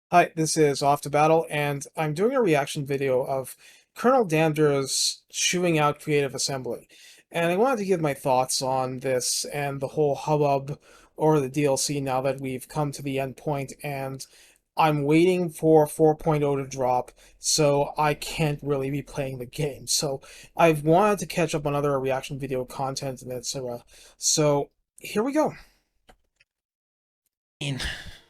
Hi, this is Off to Battle, and I'm doing a reaction video of Colonel Dander's chewing out Creative Assembly. And I wanted to give my thoughts on this and the whole hubbub over the DLC now that we've come to the end point, and I'm waiting for 4.0 to drop, so I can't really be playing the game. So I've wanted to catch up on other reaction video content and etc. So here we go.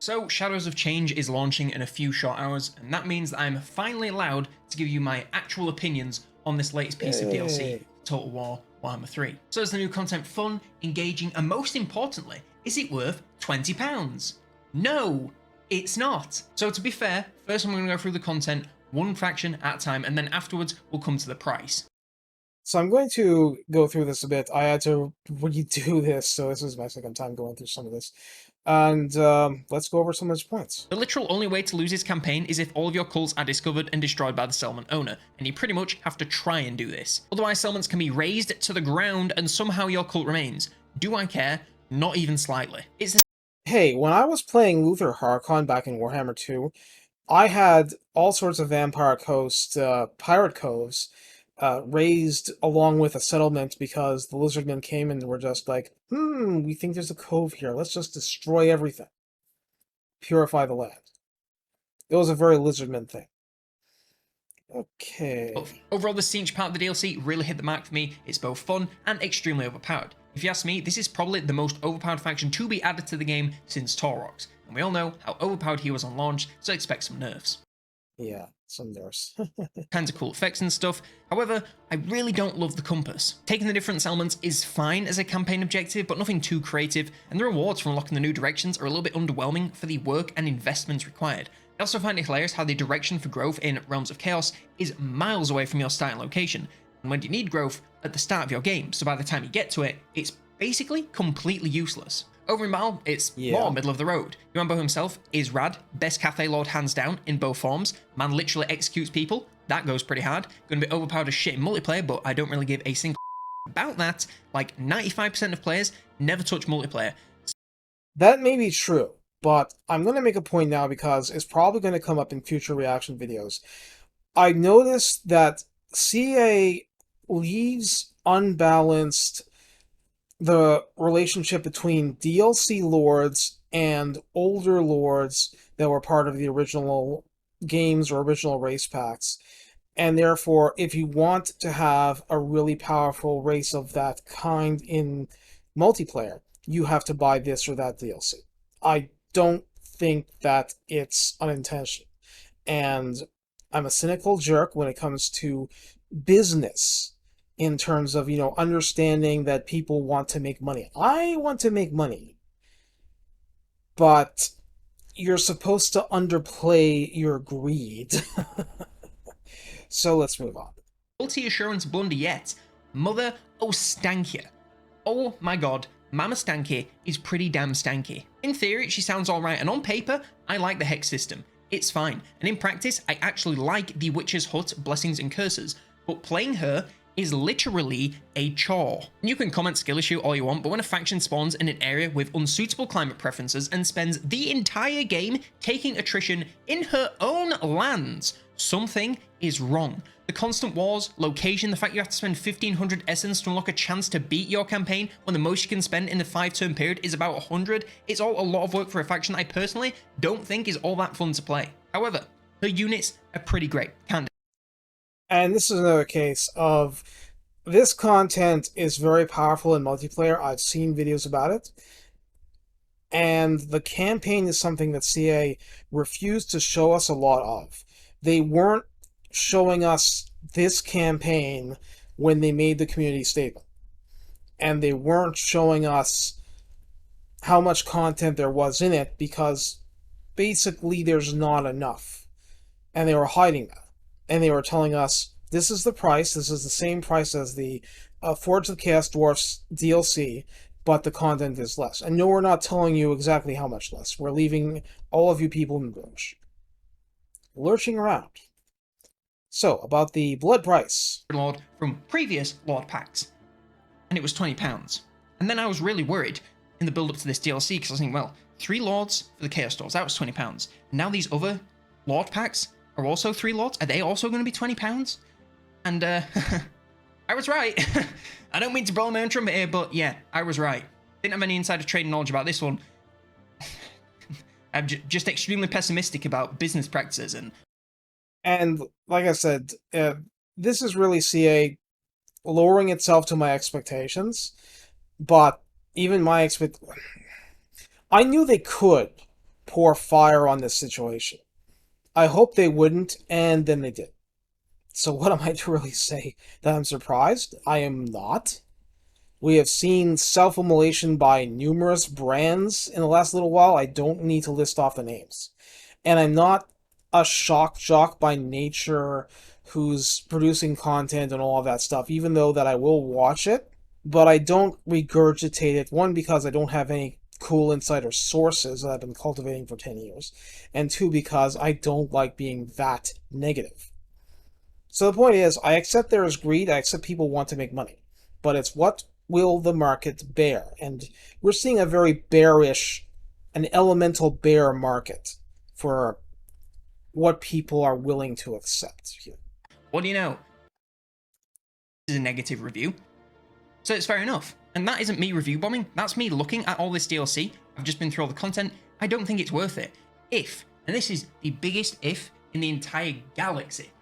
So, Shadows of Change is launching in a few short hours, and that means that I'm finally allowed to give you my actual opinions on this latest piece of DLC, Yay. Total War Warhammer 3. So is the new content fun, engaging, and most importantly, is it worth £20? No, it's not. So to be fair, first I'm going to go through the content one faction at a time, and then afterwards we'll come to the price. So I'm going to go through this a bit. I had to redo this, so this is my second time going through some of this. And let's go over some of his points. The literal only way to lose this campaign is if all of your cults are discovered and destroyed by the settlement owner, and you pretty much have to try and do this. Otherwise, settlements can be razed to the ground and somehow your cult remains. Do I care? Not even slightly. Hey, when I was playing Luther Harkon back in Warhammer 2, I had all sorts of Vampire Coast pirate coves raised along with a settlement because the lizardmen came and were just like, we think there's a cove here. Let's just destroy everything. Purify the land. It was a very lizardman thing. Okay. Overall, the Siege part of the DLC really hit the mark for me. It's both fun and extremely overpowered. If you ask me, this is probably the most overpowered faction to be added to the game since Taurox, and we all know how overpowered he was on launch, so expect some nerfs. Yeah, some nerfs. Kinds of cool effects and stuff. However, I really don't love the compass. Taking the different elements is fine as a campaign objective, but nothing too creative, and the rewards for unlocking the new directions are a little bit underwhelming for the work and investments required. I also find it hilarious how the direction for growth in Realms of Chaos is miles away from your starting location, and when you need growth at the start of your game, so by the time you get to it, it's basically completely useless. Over in Battle, it's more middle of the road. Yumbo himself is rad, best cafe lord hands down in both forms. Man literally executes people, that goes pretty hard. Gonna be overpowered as shit in multiplayer, but I don't really give a single about that. Like 95% of players never touch multiplayer. That may be true, but I'm going to make a point now because it's probably going to come up in future reaction videos. I noticed that CA leaves unbalanced the relationship between DLC lords and older lords that were part of the original games or original race packs. And therefore, if you want to have a really powerful race of that kind in multiplayer, you have to buy this or that DLC. I don't think that it's unintentional. And I'm a cynical jerk when it comes to business in terms of, understanding that people want to make money. I want to make money, but you're supposed to underplay your greed. So let's move on. Quality assurance blunder yet. Mother oh stankia. Oh my god, Mama Stanky is pretty damn stanky. In theory, she sounds alright, and on paper, I like the hex system. It's fine, and in practice, I actually like the Witch's Hut Blessings and Curses, but playing her is literally a chore. You can comment skill issue all you want, but when a faction spawns in an area with unsuitable climate preferences and spends the entire game taking attrition in her own lands, something is wrong. The constant wars, location, the fact you have to spend 1500 essence to unlock a chance to beat your campaign when the most you can spend in the 5-turn period is about 100, it's all a lot of work for a faction I personally don't think is all that fun to play. However, her units are pretty great, kinda. And this is another case of this content is very powerful in multiplayer. I've seen videos about it. And the campaign is something that CA refused to show us a lot of. They weren't showing us this campaign when they made the community statement. And they weren't showing us how much content there was in it because basically there's not enough. And they were hiding that. And they were telling us, this is the price, this is the same price as the Forge of the Chaos Dwarfs DLC, but the content is less. And no, we're not telling you exactly how much less. We're leaving all of you people in the lurch. Lurching around. So, about the blood price. Lord from previous Lord packs, and it was £20. And then I was really worried in the build up to this DLC because I was thinking, well, 3 Lords for the Chaos Stores, that was £20. Now these other Lord packs are also 3 Lords. Are they also going to be £20? And I was right. I don't mean to blow my own trumpet here, but yeah, I was right. Didn't have any insider trading knowledge about this one. I'm just extremely pessimistic about business practices. And like I said, this is really CA lowering itself to my expectations, but even my I knew they could pour fire on this situation. I hoped they wouldn't, and then they did. So what am I to really say? That I'm surprised? I am not. We have seen self-immolation by numerous brands in the last little while. I don't need to list off the names. And I'm not a shock jock by nature who's producing content and all of that stuff, even though that I will watch it, but I don't regurgitate it. One, because I don't have any cool insider sources that I've been cultivating for 10 years, and two, because I don't like being that negative. So the point is, I accept there is greed, I accept people want to make money, but it's what will the market bear? And we're seeing a very bearish, an elemental bear market for what people are willing to accept here. What do you know? This is a negative review. So it's fair enough. And that isn't me review bombing. That's me looking at all this DLC. I've just been through all the content. I don't think it's worth it. If, and this is the biggest if in the entire galaxy,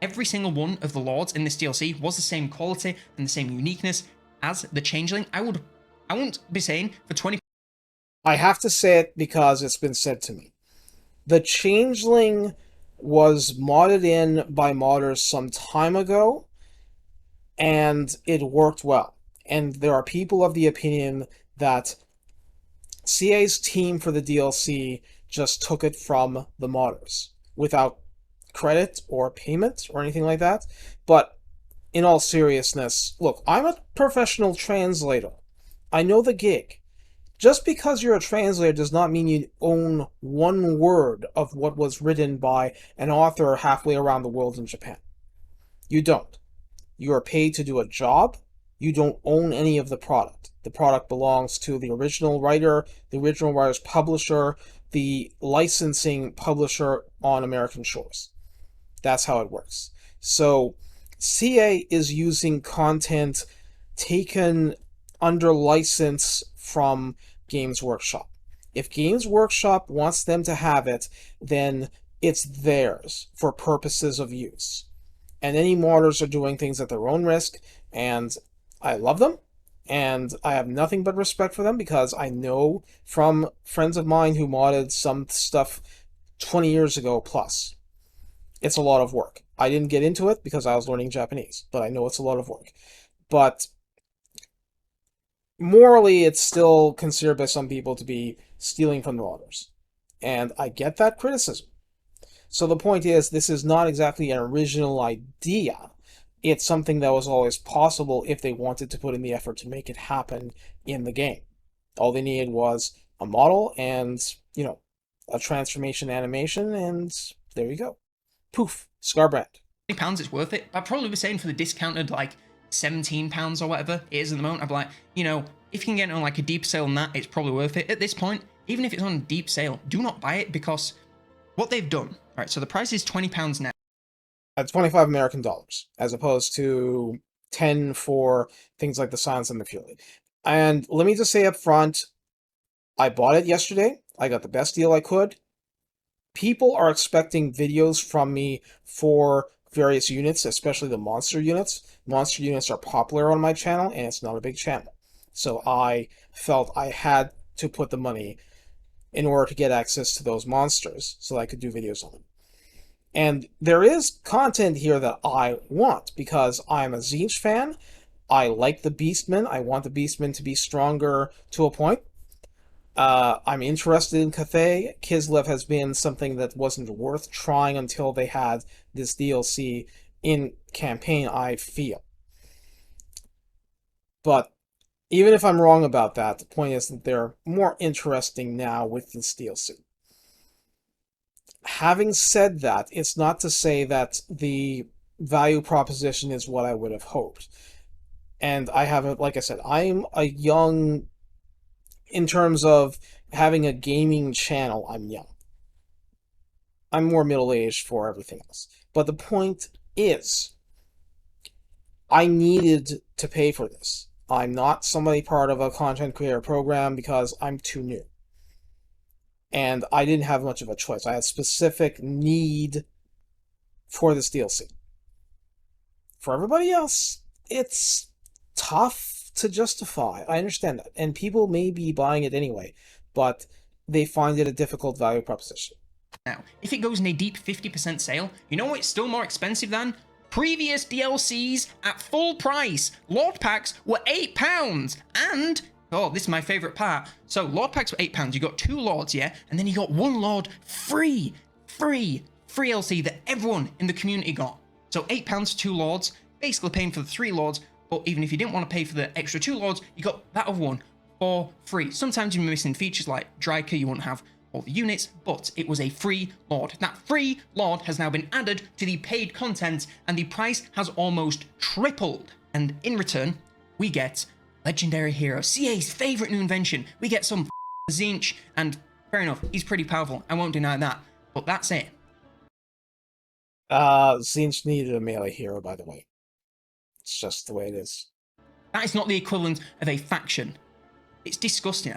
every single one of the Lords in this DLC was the same quality and the same uniqueness as the Changeling, I won't be saying for 20... I have to say it because it's been said to me. The Changeling was modded in by modders some time ago, and it worked well. And there are people of the opinion that CA's team for the DLC just took it from the modders without credit or payment or anything like that. But in all seriousness, look, I'm a professional translator. I know the gig. Just because you're a translator does not mean you own one word of what was written by an author halfway around the world in Japan. You don't. You are paid to do a job. You don't own any of the product. The product belongs to the original writer, the original writer's publisher, the licensing publisher on American shores. That's how it works. So CA is using content taken under license from Games Workshop. If Games Workshop wants them to have it, then it's theirs for purposes of use. And any modders are doing things at their own risk, and I love them, and I have nothing but respect for them because I know from friends of mine who modded some stuff 20 years ago plus. It's a lot of work. I didn't get into it because I was learning Japanese, but I know it's a lot of work. But morally, it's still considered by some people to be stealing from the modders. And I get that criticism. So the point is, this is not exactly an original idea. It's something that was always possible if they wanted to put in the effort to make it happen in the game. All they needed was a model and, a transformation animation, and there you go. Poof, Scarbrand. £20, it's worth it. I'd probably be saying for the discounted, like, £17 or whatever it is at the moment, I'd be like, if you can get it on like a deep sale on that, it's probably worth it. At this point, even if it's on a deep sale, do not buy it because what they've done, right, so the price is £20 now. At 25 American dollars, as opposed to 10 for things like the Silence and the Fury. And let me just say up front, I bought it yesterday. I got the best deal I could. People are expecting videos from me for various units, especially the monster units. Monster units are popular on my channel, and it's not a big channel. So I felt I had to put the money in order to get access to those monsters so that I could do videos on them. And there is content here that I want, because I'm a Tzeentch fan. I like the Beastmen. I want the Beastmen to be stronger to a point. I'm interested in Cathay. Kislev has been something that wasn't worth trying until they had this DLC in campaign, I feel. But even if I'm wrong about that, the point is that they're more interesting now with this DLC. Having said that, it's not to say that the value proposition is what I would have hoped. And I haven't, like I said, I'm a young in terms of having a gaming channel, I'm young. I'm more middle-aged for everything else. But the point is, I needed to pay for this. I'm not somebody part of a content creator program because I'm too new. And I didn't have much of a choice. I had specific need for this DLC. For everybody else, it's tough to justify. I understand that. And people may be buying it anyway, but they find it a difficult value proposition. Now, if it goes in a deep 50% sale, you know what's still more expensive than? Previous DLCs at full price. Lord packs were £8. And, oh, this is my favourite part. So, Lord packs were £8. You got 2 Lords, yeah? And then you got 1 Lord free. Free LC that everyone in the community got. So, £8 for 2 Lords, basically paying for the 3 Lords. But even if you didn't want to pay for the extra 2 Lords, you got that other one for free. Sometimes you're missing features like Dryker, you wouldn't have all the units, but it was a free Lord. That free Lord has now been added to the paid content, and the price has almost tripled. And in return, we get Legendary Hero, CA's favourite new invention. We get some Tzeentch, and fair enough, he's pretty powerful, I won't deny that, but that's it. Tzeentch needed a melee hero, by the way. It's just the way it is. That is not the equivalent of a faction. It's disgusting.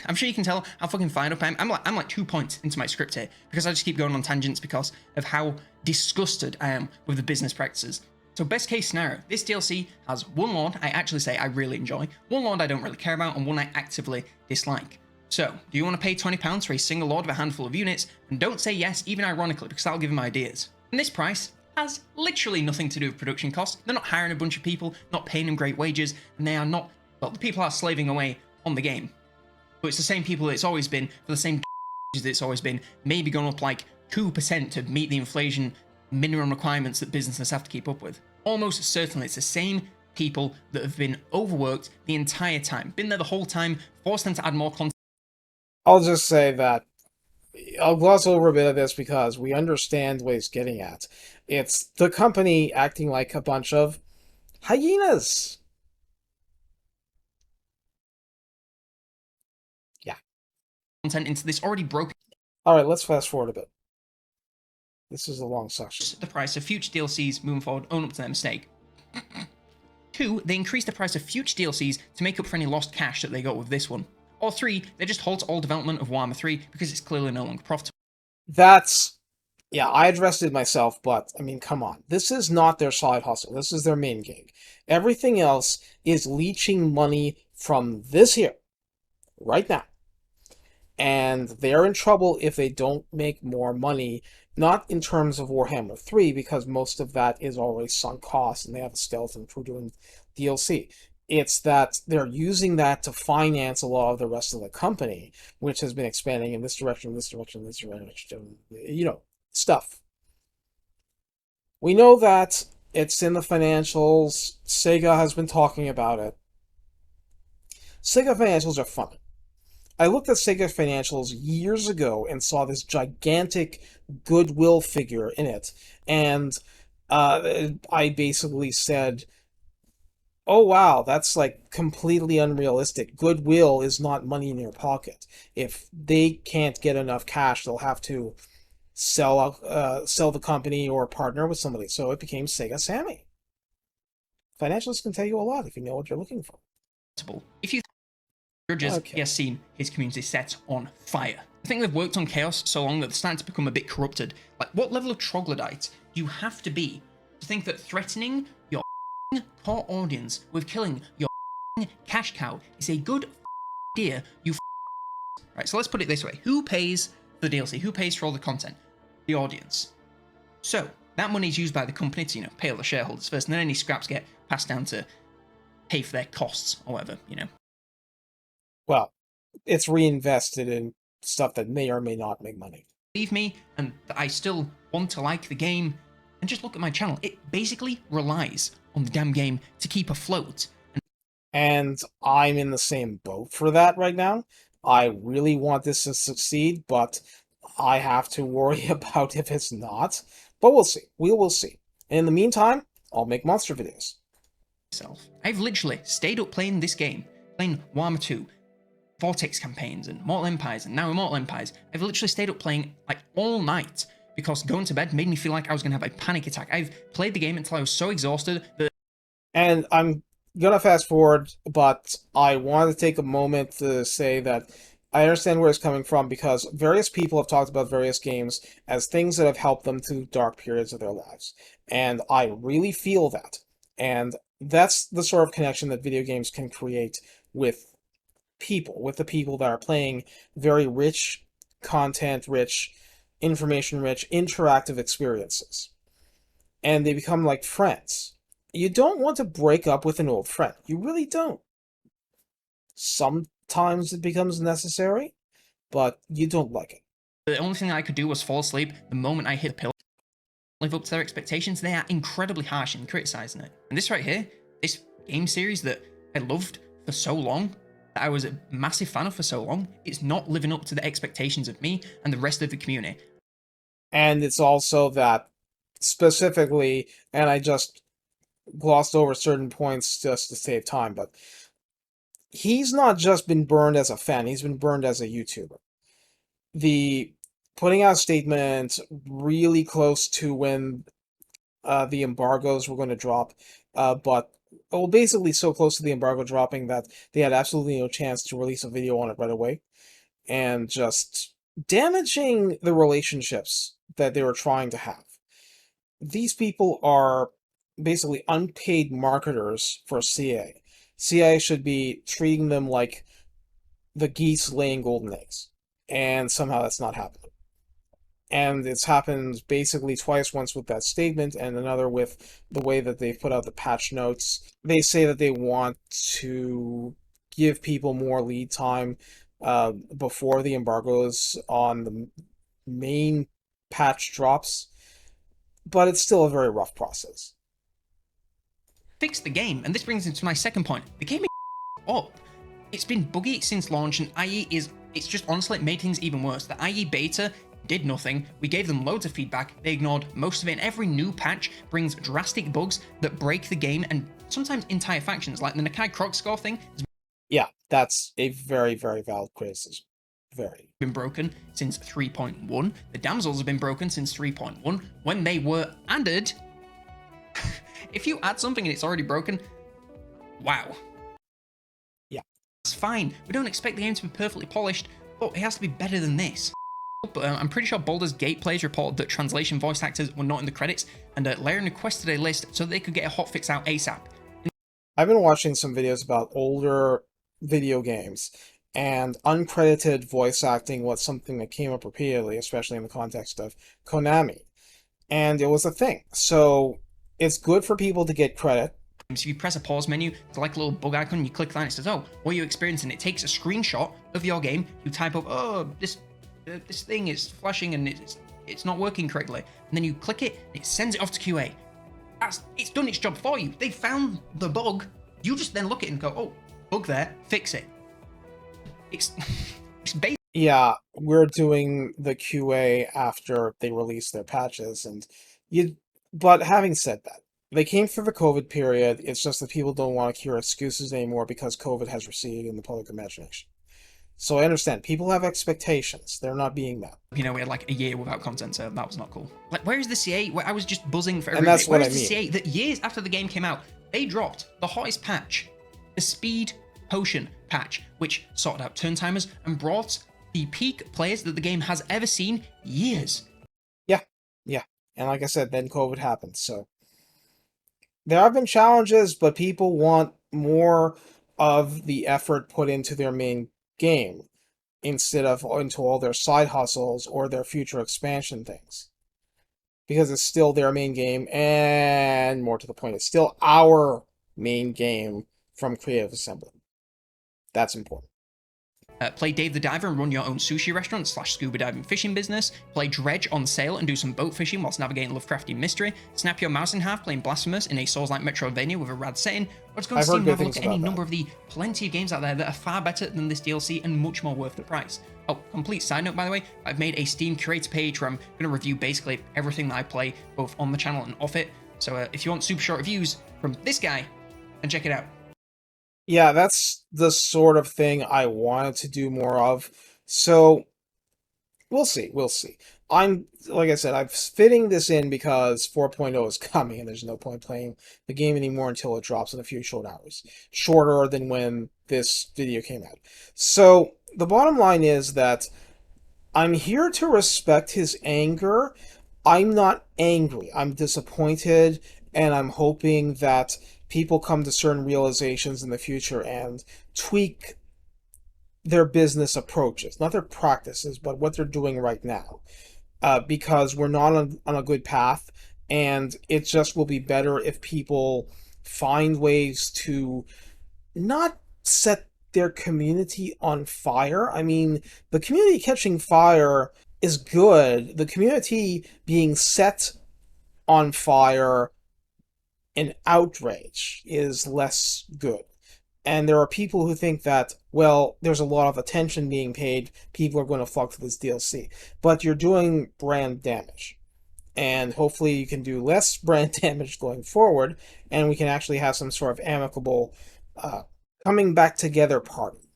I'm sure you can tell how fucking fired up I am. I'm like 2 points into my script here because I just keep going on tangents because of how disgusted I am with the business practices. So best case scenario, this DLC has 1 Lord I actually say I really enjoy, 1 Lord I don't really care about, and 1 I actively dislike. So, do you want to pay £20 for a single Lord with a handful of units? And don't say yes, even ironically, because that'll give them ideas. And this price has literally nothing to do with production costs. They're not hiring a bunch of people, not paying them great wages, and they are not, well, the people are slaving away on the game. But it's the same people that it's always been, for the same that it's always been, maybe gone up like 2% to meet the inflation minimum requirements that businesses have to keep up with. Almost certainly it's the same people that have been overworked the entire time, been there the whole time, forced them to add more content. I'll just say that I'll gloss over a bit of this because we understand what he's getting at. It's the company acting like a bunch of hyenas. Yeah. Content into this already broken. Alright, let's fast forward a bit. This is a long section. The price of future DLCs moving forward, own up to their mistake. 2, they increase the price of future DLCs to make up for any lost cash that they got with this one. Or 3, they just halt all development of Warhammer 3 because it's clearly no longer profitable. That's... yeah, I addressed it myself, but, I mean, come on. This is not their side hustle. This is their main gig. Everything else is leeching money from this here, right now. And they're in trouble if they don't make more money, not in terms of Warhammer 3, because most of that is already sunk cost, and they have a skeleton crew doing DLC. It's that they're using that to finance a lot of the rest of the company, which has been expanding in this direction, this direction, this direction, you know, stuff. We know that it's in the financials. Sega has been talking about it. Sega financials are funny. I looked at Sega financials years ago and saw this gigantic goodwill figure in it, and I basically said, oh wow, that's like completely unrealistic. Goodwill is not money in your pocket. If they can't get enough cash, they'll have to sell the company or partner with somebody. So it became Sega Sammy. Financials can tell you a lot if you know what you're looking for. If you judges, he has seen his community set on fire. I think they've worked on Chaos so long that they're starting to become a bit corrupted. Like, what level of troglodyte do you have to be to think that threatening your core audience with killing your cash cow is a good idea, you right? So let's put it this way. Who pays for the DLC? Who pays for all the content? The audience. So, that money is used by the company to, pay all the shareholders first, and then any scraps get passed down to pay for their costs or whatever, Well, it's reinvested in stuff that may or may not make money. Believe me, and I still want to like the game, and just look at my channel. It basically relies on the damn game to keep afloat. And I'm in the same boat for that right now. I really want this to succeed, but I have to worry about if it's not. But we'll see. We will see. And in the meantime, I'll make monster videos. I've literally stayed up playing this game, playing Warhammer 2, Vortex campaigns and Mortal Empires and now Immortal Empires. I've literally stayed up playing like all night because going to bed made me feel like I was going to have a panic attack. I've played the game until I was so exhausted that... And I'm gonna fast forward, but I want to take a moment to say that I understand where it's coming from because various people have talked about various games as things that have helped them through dark periods of their lives. And I really feel that. And that's the sort of connection that video games can create with people, with the people that are playing very rich, content rich, information rich, interactive experiences. And they become like friends. You don't want to break up with an old friend. You really don't. Sometimes it becomes necessary, but you don't like it. the only thing I could do was fall asleep the moment I hit the pillow. Live up to their expectations, they are incredibly harsh in criticizing it. And this right here, this game series that I loved for so long, that I was a massive fan of for so long, it's not living up to the expectations of me and the rest of the community. And it's also that specifically, and I just glossed over certain points just to save time, but he's not just been burned as a fan, he's been burned as a YouTuber. The putting out a statement really close to when the embargoes were going to drop, but well, basically so close to the embargo dropping that they had absolutely no chance to release a video on it right away, and just damaging the relationships that they were trying to have. These people are basically unpaid marketers for CIA. CIA should be treating them like the geese laying golden eggs, and somehow that's not happening. And it's happened basically twice, once with that statement and another with the way that they've put out the patch notes. They say that they want to give people more lead time before the embargoes on the main patch drops, but it's still a very rough process. Fix the game, and this brings me to my second point. The game is up. It's been buggy since launch, and it's just honestly made things even worse. The IE beta did nothing. We gave them loads of feedback. They ignored most of it, and every new patch brings drastic bugs that break the game and sometimes entire factions, like the Nakai Croc score thing. Yeah, that's a very, very valid criticism. Very. Been broken since 3.1. The damsels have been broken since 3.1 when they were added. If you add something and it's already broken, wow. Yeah. It's fine. We don't expect the game to be perfectly polished, but it has to be better than this. But I'm pretty sure Baldur's Gate players reported that translation voice actors were not in the credits, and Larian requested a list so that they could get a hotfix out ASAP. I've been watching some videos about older video games, and uncredited voice acting was something that came up repeatedly, especially in the context of Konami. And it was a thing. So it's good for people to get credit. So if you press a pause menu, it's like a little bug icon, you click that and it says, oh, what are you experiencing? It takes a screenshot of your game, you type up, oh, this thing is flashing and it's not working correctly. And then you click it, and it sends it off to QA. It's done its job for you. They found the bug. You just then look at it and go, oh, bug there, fix it. It's basically... Yeah, we're doing the QA after they release their patches, but having said that, they came through the COVID period. It's just that people don't want to hear excuses anymore because COVID has receded in the public imagination. So I understand. People have expectations. They're not being met. You know, we had like a year without content, so that was not cool. Like, where is the CA? Where I was just buzzing for every And that's day. what Where's I the mean. CA that years after the game came out, they dropped the hottest patch, the Speed Potion patch, which sorted out turn timers and brought the peak players that the game has ever seen years. Yeah. And like I said, then COVID happened. So there have been challenges, but people want more of the effort put into their main game instead of into all their side hustles or their future expansion things. Because it's still their main game, and more to the point, it's still our main game from Creative Assembly. That's important. Play Dave the Diver and run your own sushi restaurant / scuba diving fishing business. Play Dredge on sail and do some boat fishing whilst navigating Lovecraftian mystery. Snap your mouse in half playing Blasphemous in a Souls-like Metroidvania with a rad setting. Or just go on Steam and have a look at any number of the plenty of games out there that are far better than this DLC and much more worth the price. Oh, complete side note by the way, I've made a Steam curator page where I'm going to review basically everything that I play, both on the channel and off it. So if you want super short reviews from this guy, then check it out. Yeah, that's the sort of thing I wanted to do more of. So we'll see. We'll see. I'm like I said, I'm fitting this in because 4.0 is coming, and there's no point playing the game anymore until it drops in a few short hours, shorter than when this video came out. So the bottom line is that I'm here to respect his anger. I'm not angry. I'm disappointed, and I'm hoping that people come to certain realizations in the future and tweak their business approaches, not their practices, but what they're doing right now. Because we're not on a good path, and it just will be better if people find ways to not set their community on fire. I mean, the community catching fire is good. The community being set on fire in outrage is less good. And there are people who think that, well, there's a lot of attention being paid, people are going to flock to this DLC. But you're doing brand damage. And hopefully you can do less brand damage going forward, and we can actually have some sort of amicable uh, coming back together party.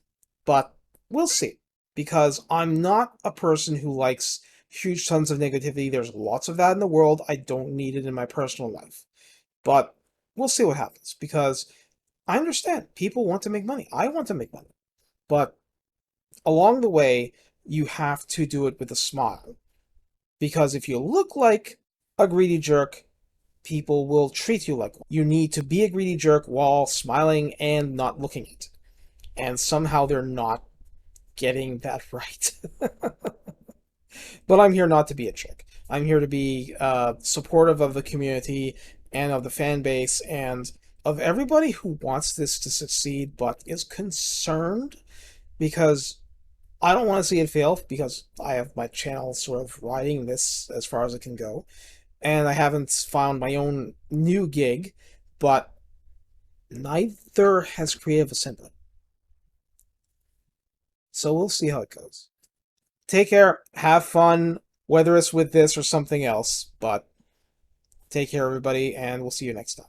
But we'll see, because I'm not a person who likes huge tons of negativity. There's lots of that in the world. I don't need it in my personal life. But we'll see what happens, because I understand people want to make money. I want to make money. But along the way, you have to do it with a smile. Because if you look like a greedy jerk, people will treat you like one. You need to be a greedy jerk while smiling and not looking it. And somehow they're not getting that right. But I'm here not to be a jerk. I'm here to be supportive of the community and of the fan base and of everybody who wants this to succeed but is concerned, because I don't want to see it fail, because I have my channel sort of riding this as far as it can go. And I haven't found my own new gig, but neither has Creative Assembly. So we'll see how it goes. Take care, have fun, whether it's with this or something else, but take care, everybody, and we'll see you next time.